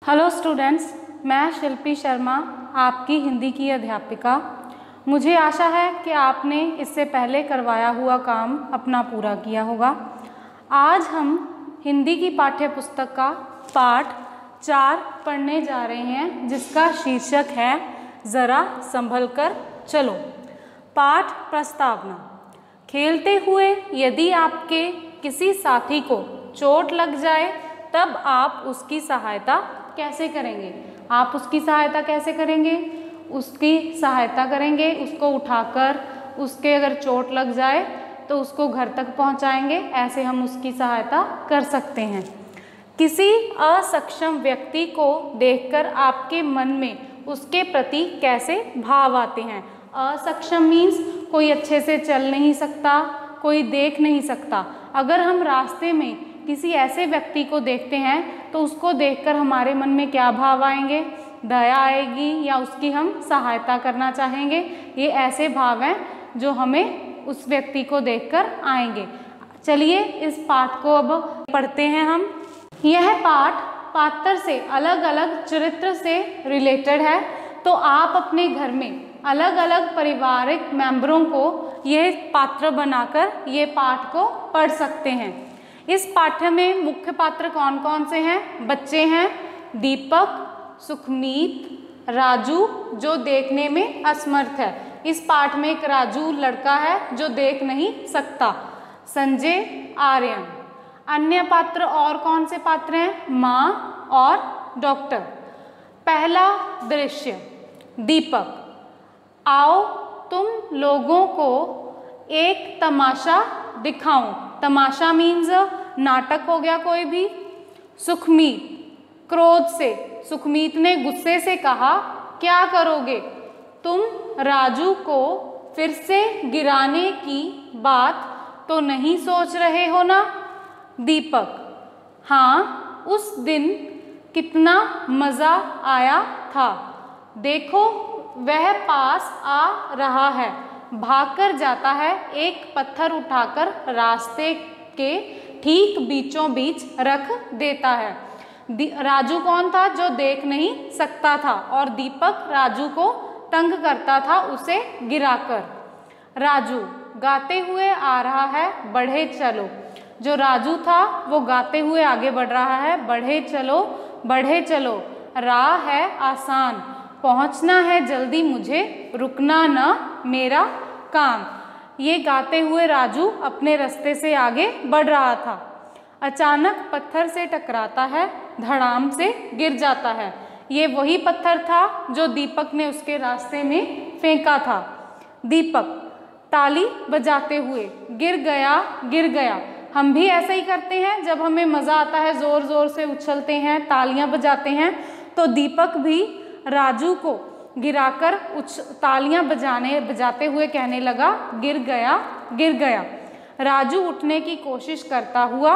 Hello students, मैं शिल्पी शर्मा आपकी हिंदी की अध्यापिका। मुझे आशा है कि आपने इससे पहले करवाया हुआ काम अपना पूरा किया होगा। आज हम हिंदी की पाठ्य पुस्तक का पाठ 4 पढ़ने जा रहे हैं, जिसका शीर्षक है ज़रा संभल कर चलो। पाठ प्रस्तावना। खेलते हुए यदि आपके किसी साथी को चोट लग जाए तब आप उसकी सहायता कैसे करेंगे? आप उसकी सहायता कैसे करेंगे? उसकी सहायता करेंगे, उसको उठाकर, उसके अगर चोट लग जाए तो उसको घर तक पहुंचाएंगे। ऐसे हम उसकी सहायता कर सकते हैं। किसी असक्षम व्यक्ति को देखकर आपके मन में उसके प्रति कैसे भाव आते हैं? असक्षम मीन्स कोई अच्छे से चल नहीं सकता, कोई देख नहीं सकता। अगर हम रास्ते में किसी ऐसे व्यक्ति को देखते हैं तो उसको देखकर हमारे मन में क्या भाव आएंगे? दया आएगी या उसकी हम सहायता करना चाहेंगे। ये ऐसे भाव हैं जो हमें उस व्यक्ति को देखकर आएंगे। चलिए इस पाठ को अब पढ़ते हैं हम। यह पाठ पात्र से अलग अलग चरित्र से रिलेटेड है, तो आप अपने घर में अलग अलग पारिवारिक मेंबरों को यह पात्र बनाकर ये पाठ को पढ़ सकते हैं। इस पाठ्य में मुख्य पात्र कौन कौन से हैं? बच्चे हैं दीपक, सुखमीत, राजू जो देखने में असमर्थ है। इस पाठ में एक राजू लड़का है जो देख नहीं सकता। संजय, आर्यन। अन्य पात्र और कौन से पात्र हैं? माँ और डॉक्टर। पहला दृश्य, दीपक। आओ तुम लोगों को एक तमाशा दिखाऊं। तमाशा मीन्स नाटक हो गया कोई भी। सुखमीत क्रोध से, सुखमीत ने गुस्से से कहा, क्या करोगे? तुम राजू को फिर से गिराने की बात तो नहीं सोच रहे हो ना? दीपक, हाँ, उस दिन कितना मज़ा आया था। देखो वह पास आ रहा है, भागकर जाता है, एक पत्थर उठाकर रास्ते के ठीक बीचों बीच रख देता है। राजू कौन था? जो देख नहीं सकता था, और दीपक राजू को तंग करता था उसे गिराकर। राजू गाते हुए आ रहा है, बढ़े चलो। जो राजू था वो गाते हुए आगे बढ़ रहा है, बढ़े चलो, बढ़े चलो, राह है आसान, पहुंचना है जल्दी मुझे, रुकना न मेरा काम। ये गाते हुए राजू अपने रास्ते से आगे बढ़ रहा था। अचानक पत्थर से टकराता है, धड़ाम से गिर जाता है। ये वही पत्थर था जो दीपक ने उसके रास्ते में फेंका था। दीपक ताली बजाते हुए, गिर गया, गिर गया। हम भी ऐसा ही करते हैं, जब हमें मज़ा आता है ज़ोर ज़ोर से उछलते हैं, तालियां बजाते हैं। तो दीपक भी राजू को गिराकर तालियां बजाते हुए कहने लगा, गिर गया, गिर गया। राजू उठने की कोशिश करता हुआ,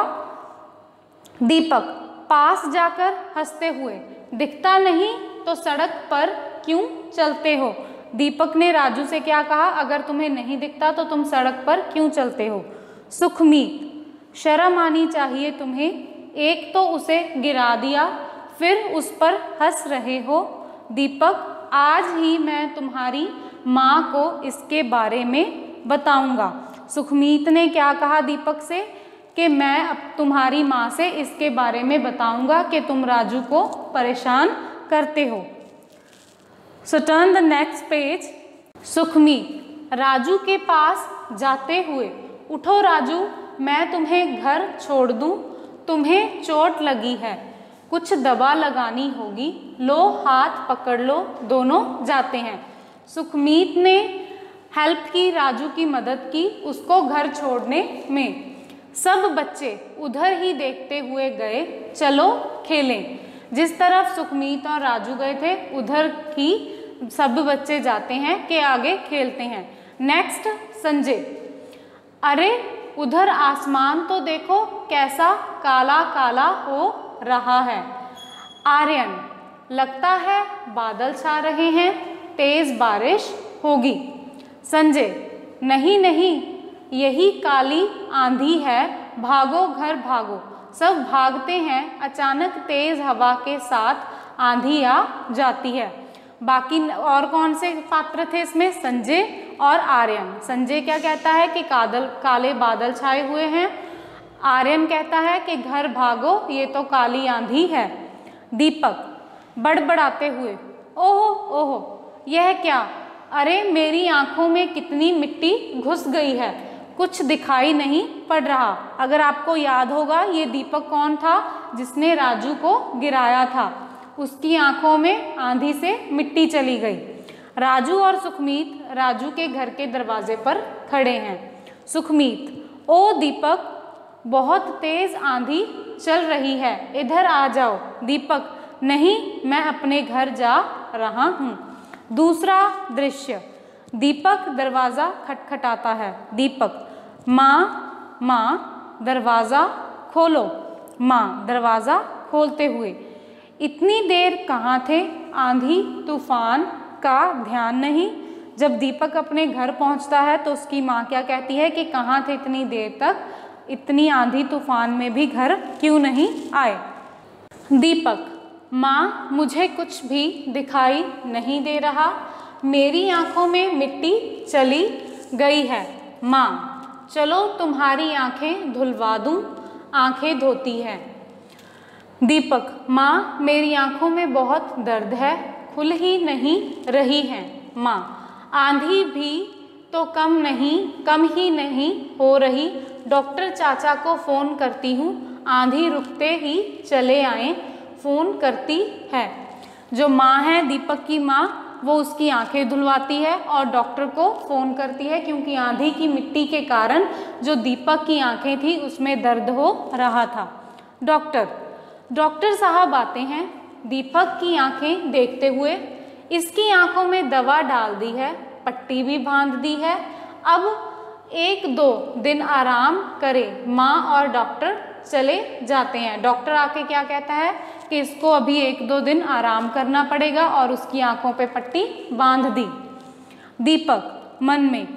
दीपक पास जाकर हंसते हुए, दिखता नहीं तो सड़क पर क्यों चलते हो? दीपक ने राजू से क्या कहा? अगर तुम्हें नहीं दिखता तो तुम सड़क पर क्यों चलते हो? सुखमीत, शर्म आनी चाहिए तुम्हें, एक तो उसे गिरा दिया, फिर उस पर हंस रहे हो। दीपक, आज ही मैं तुम्हारी माँ को इसके बारे में बताऊंगा। सुखमीत ने क्या कहा दीपक से? कि मैं अब तुम्हारी माँ से इसके बारे में बताऊंगा कि तुम राजू को परेशान करते हो। सो turn the next page. Sukhmeet Raju के पास जाते हुए, उठो राजू, मैं तुम्हें घर छोड़ दूं, तुम्हें चोट लगी है, कुछ दवा लगानी होगी, लो हाथ पकड़ लो। दोनों जाते हैं। सुखमीत ने हेल्प की, राजू की मदद की उसको घर छोड़ने में। सब बच्चे उधर ही देखते हुए गए, चलो खेलें। जिस तरफ सुखमीत और राजू गए थे उधर ही सब बच्चे जाते हैं कि आगे खेलते हैं। नेक्स्ट संजय, अरे उधर आसमान तो देखो कैसा काला काला हो रहा है। आर्यन, लगता है बादल छा रहे हैं, तेज बारिश होगी। संजय, नहीं नहीं, यही काली आंधी है, भागो घर भागो। सब भागते हैं। अचानक तेज हवा के साथ आंधी आ जाती है। बाकी और कौन से पात्र थे इसमें? संजय और आर्यन। संजय क्या कहता है कि काले बादल छाए हुए हैं। आर्यन कहता है कि घर भागो, ये तो काली आंधी है। दीपक बड़बड़ाते हुए, ओहो ओहो, यह क्या? अरे मेरी आंखों में कितनी मिट्टी घुस गई है, कुछ दिखाई नहीं पड़ रहा। अगर आपको याद होगा, ये दीपक कौन था जिसने राजू को गिराया था। उसकी आंखों में आंधी से मिट्टी चली गई। राजू और सुखमीत राजू के घर के दरवाजे पर खड़े हैं। सुखमीत, ओ दीपक, बहुत तेज आंधी चल रही है, इधर आ जाओ। दीपक, नहीं, मैं अपने घर जा रहा हूँ। दूसरा दृश्य, दीपक दरवाज़ा खटखटाता है। दीपक, माँ माँ दरवाज़ा खोलो। माँ दरवाज़ा खोलते हुए, इतनी देर कहाँ थे? आंधी तूफान का ध्यान नहीं। जब दीपक अपने घर पहुँचता है तो उसकी माँ क्या कहती है कि कहाँ थे इतनी देर तक, इतनी आंधी तूफान में भी घर क्यों नहीं आए? दीपक, माँ मुझे कुछ भी दिखाई नहीं दे रहा, मेरी आंखों में मिट्टी चली गई है। माँ, चलो तुम्हारी आंखें धुलवा दूँ। आंखें धोती है। दीपक, माँ मेरी आंखों में बहुत दर्द है, खुल ही नहीं रही हैं। माँ, आंधी भी तो कम ही नहीं हो रही। डॉक्टर चाचा को फ़ोन करती हूँ, आंधी रुकते ही चले आए। फ़ोन करती है। जो माँ है दीपक की माँ, वो उसकी आंखें धुलवाती है और डॉक्टर को फ़ोन करती है, क्योंकि आंधी की मिट्टी के कारण जो दीपक की आंखें थी उसमें दर्द हो रहा था। डॉक्टर साहब आते हैं। दीपक की आंखें देखते हुए, इसकी आंखों में दवा डाल दी है, पट्टी भी बांध दी है, अब 1-2 दिन आराम करे। माँ और डॉक्टर चले जाते हैं। डॉक्टर आके क्या कहता है कि इसको अभी 1-2 दिन आराम करना पड़ेगा और उसकी आंखों पे पट्टी बांध दी। दीपक मन में,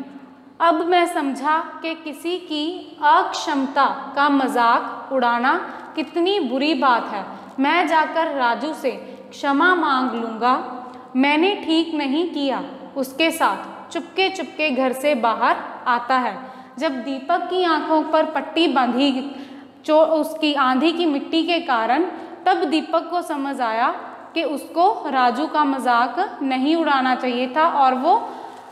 अब मैं समझा कि किसी की अक्षमता का मजाक उड़ाना कितनी बुरी बात है। मैं जाकर राजू से क्षमा मांग लूँगा, मैंने ठीक नहीं किया। उसके साथ चुपके घर से बाहर आता है। जब दीपक की आंखों पर पट्टी बांधी उसकी आंधी की मिट्टी के कारण, तब दीपक को समझ आया कि उसको राजू का मजाक नहीं उड़ाना चाहिए था और वो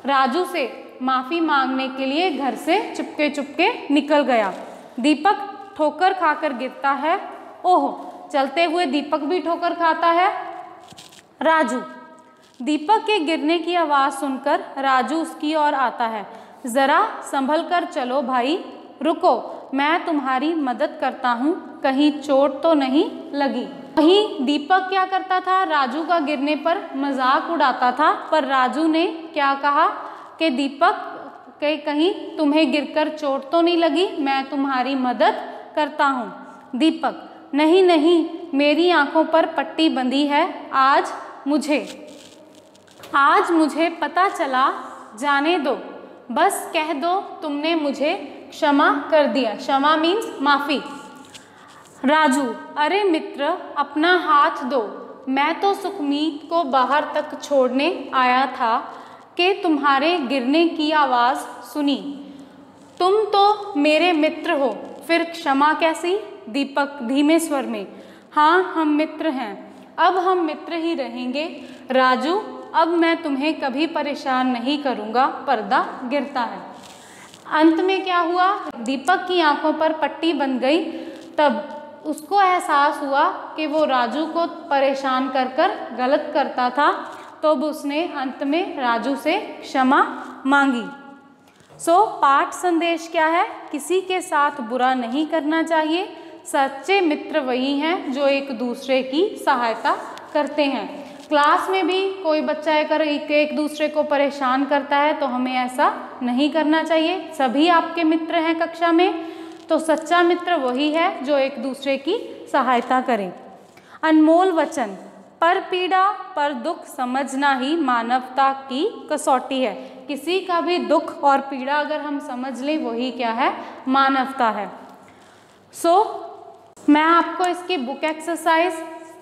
राजू से माफ़ी मांगने के लिए घर से चुपके निकल गया। दीपक ठोकर खाकर गिरता है। ओह, चलते हुए दीपक भी ठोकर खाता है। राजू, दीपक के गिरने की आवाज़ सुनकर राजू उसकी ओर आता है। ज़रा संभल कर चलो भाई, रुको, मैं तुम्हारी मदद करता हूँ, कहीं चोट तो नहीं लगी। वहीं दीपक क्या करता था? राजू का गिरने पर मजाक उड़ाता था, पर राजू ने क्या कहा कि दीपक के कहीं तुम्हें गिरकर चोट तो नहीं लगी, मैं तुम्हारी मदद करता हूँ। दीपक, नहीं, मेरी आंखों पर पट्टी बंधी है, आज मुझे पता चला, जाने दो, बस कह दो तुमने मुझे क्षमा कर दिया। क्षमा मीन्स माफ़ी। राजू, अरे मित्र, अपना हाथ दो, मैं तो सुखमीत को बाहर तक छोड़ने आया था कि तुम्हारे गिरने की आवाज़ सुनी। तुम तो मेरे मित्र हो, फिर क्षमा कैसी? दीपक धीमे स्वर में, हाँ हम मित्र हैं, अब हम मित्र ही रहेंगे। राजू, अब मैं तुम्हें कभी परेशान नहीं करूँगा। पर्दा गिरता है। अंत में क्या हुआ? दीपक की आंखों पर पट्टी बंध गई। तब उसको एहसास हुआ कि वो राजू को परेशान कर गलत करता था, तो उसने अंत में राजू से क्षमा मांगी। पाठ संदेश क्या है? किसी के साथ बुरा नहीं करना चाहिए। सच्चे मित्र वही हैं जो एक दूसरे की सहायता करते हैं। क्लास में भी कोई बच्चा अगर एक दूसरे को परेशान करता है तो हमें ऐसा नहीं करना चाहिए। सभी आपके मित्र हैं कक्षा में, तो सच्चा मित्र वही है जो एक दूसरे की सहायता करे। अनमोल वचन, पर पीड़ा पर दुख समझना ही मानवता की कसौटी है। किसी का भी दुख और पीड़ा अगर हम समझ लें, वही क्या है? मानवता है। मैं आपको इसकी बुक एक्सरसाइज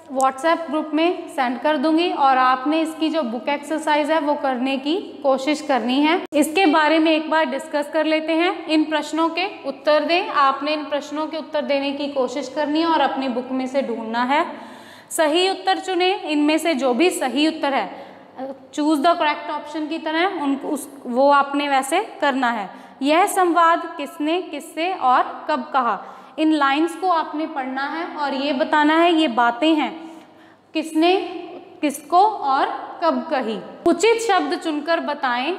व्हाट्सएप ग्रुप में सेंड कर दूंगी और आपने इसकी जो बुक एक्सरसाइज है वो करने की कोशिश करनी है। इसके बारे में एक बार डिस्कस कर लेते हैं। इन प्रश्नों के उत्तर दें। आपने इन प्रश्नों के उत्तर देने की कोशिश करनी है और अपनी बुक में से ढूंढना है। सही उत्तर चुने। इनमें से जो भी सही उत्तर है, चूज द करेक्ट ऑप्शन की तरह वो आपने वैसे करना है। यह संवाद किसने किससे और कब कहा, इन लाइंस को आपने पढ़ना है और ये बताना है ये बातें हैं किसने किसको और कब कही। उचित शब्द चुनकर बताएं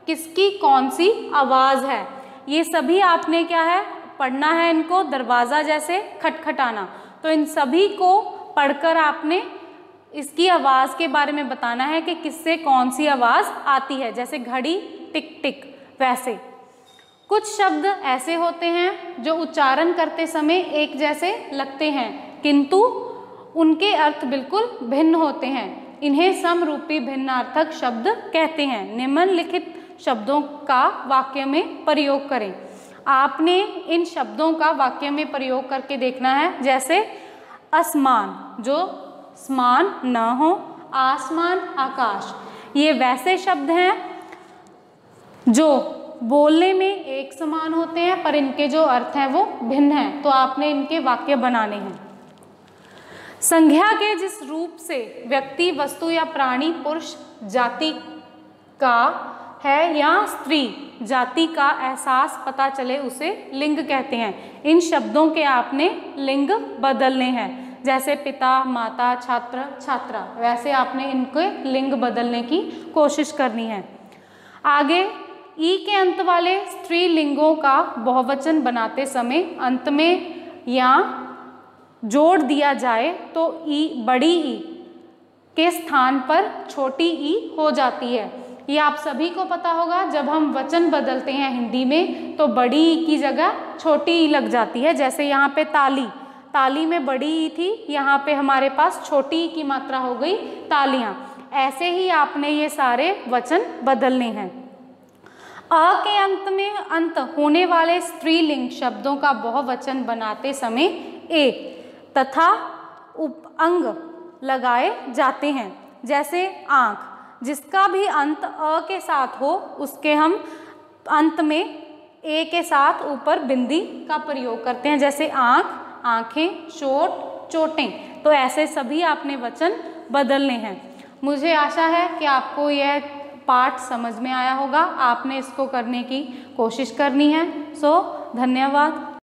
किसकी कौन सी आवाज़ है। ये सभी आपने क्या है पढ़ना है। इनको दरवाज़ा जैसे खटखटाना, तो इन सभी को पढ़कर आपने इसकी आवाज़ के बारे में बताना है कि किससे कौन सी आवाज़ आती है। जैसे घड़ी टिक टिक, वैसे कुछ शब्द ऐसे होते हैं जो उच्चारण करते समय एक जैसे लगते हैं किंतु उनके अर्थ बिल्कुल भिन्न होते हैं। इन्हें समरूपी भिन्नार्थक शब्द कहते हैं। निम्नलिखित शब्दों का वाक्य में प्रयोग करें। आपने इन शब्दों का वाक्य में प्रयोग करके देखना है। जैसे असमान, जो समान न हो, आसमान आकाश, ये वैसे शब्द हैं जो बोलने में एक समान होते हैं पर इनके जो अर्थ हैं वो भिन्न हैं, तो आपने इनके वाक्य बनाने हैं। संज्ञा के जिस रूप से व्यक्ति, वस्तु या प्राणी पुरुष जाति का है या स्त्री जाति का एहसास पता चले उसे लिंग कहते हैं। इन शब्दों के आपने लिंग बदलने हैं। जैसे पिता, माता, छात्र, छात्रा, वैसे आपने इनके लिंग बदलने की कोशिश करनी है। आगे ई के अंत वाले स्त्रीलिंगों का बहुवचन बनाते समय अंत में या जोड़ दिया जाए तो ई बड़ी ई के स्थान पर छोटी ई हो जाती है। ये आप सभी को पता होगा। जब हम वचन बदलते हैं हिंदी में तो बड़ी ई की जगह छोटी ई लग जाती है। जैसे यहाँ पे ताली, ताली में बड़ी ई थी, यहाँ पे हमारे पास छोटी ई की मात्रा हो गई तालियाँ। ऐसे ही आपने ये सारे वचन बदलने हैं। अ के अंत में अंत होने वाले स्त्रीलिंग शब्दों का बहुवचन बनाते समय ए तथा उपअंग लगाए जाते हैं। जैसे आँख, जिसका भी अंत अ के साथ हो उसके हम अंत में ए के साथ ऊपर बिंदी का प्रयोग करते हैं। जैसे आँख, आँखें, चोट, चोटें, तो ऐसे सभी आपने वचन बदलने हैं। मुझे आशा है कि आपको यह पाठ समझ में आया होगा। आपने इसको करने की कोशिश करनी है। धन्यवाद।